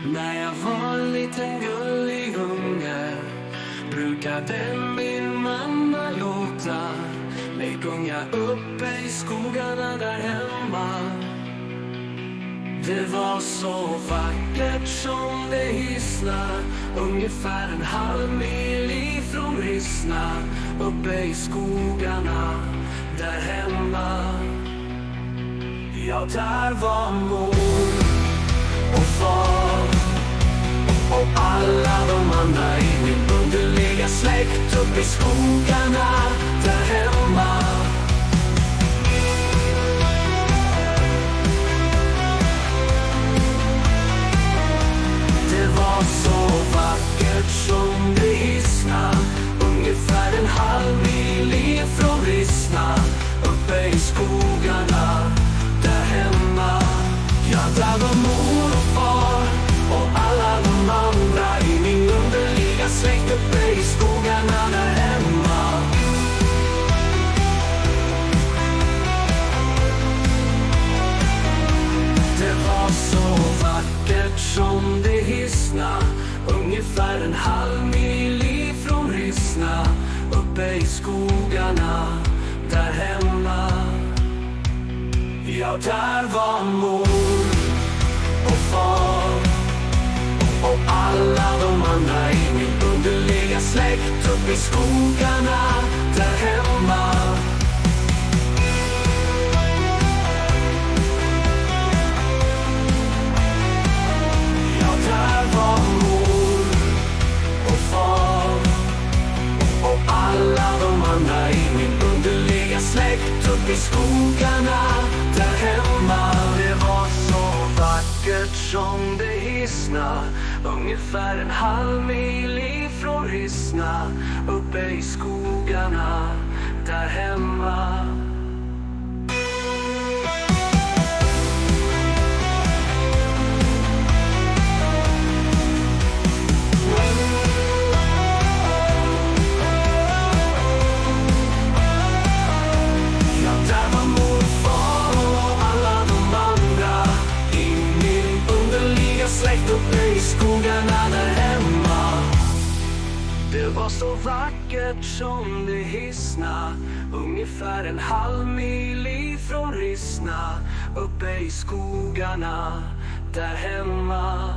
När jag var en liten gullig unge brukade min mamma låta mig gunga uppe i skogarna där hemma. Det var så vackert som det hissna, ungefär en halv mil ifrån Rissna, uppe i skogarna där hemma. Ja, där var mor och far och alla de andra i min underliga släkt uppe i skogarna där hemma. Det var så vackert som det hissna, ungefär en halv mil ifrån Rissna, uppe i skogarna där hemma. Ja, där var mor och far och alla de andra i min underliga släkt uppe i skogarna där hemma. Det var så vackert som det hissna, ungefär en halv mil ifrån Rissna, uppe i skogarna där hemma. Ja, där var mor och far och alla de andra i min underliga släkt uppe i skogarna där hemma. Ja, där var mor och far och alla de andra i min underliga släkt uppe i skogarna där hemma. Det var så vackert som det hissna, ungefär en halv mil ifrån Rissna, uppe i skogarna där hemma. Släkt uppe i skogarna där hemma. Det var så vackert som det hissna, ungefär en halv mil ifrån Rissna, uppe i skogarna där hemma.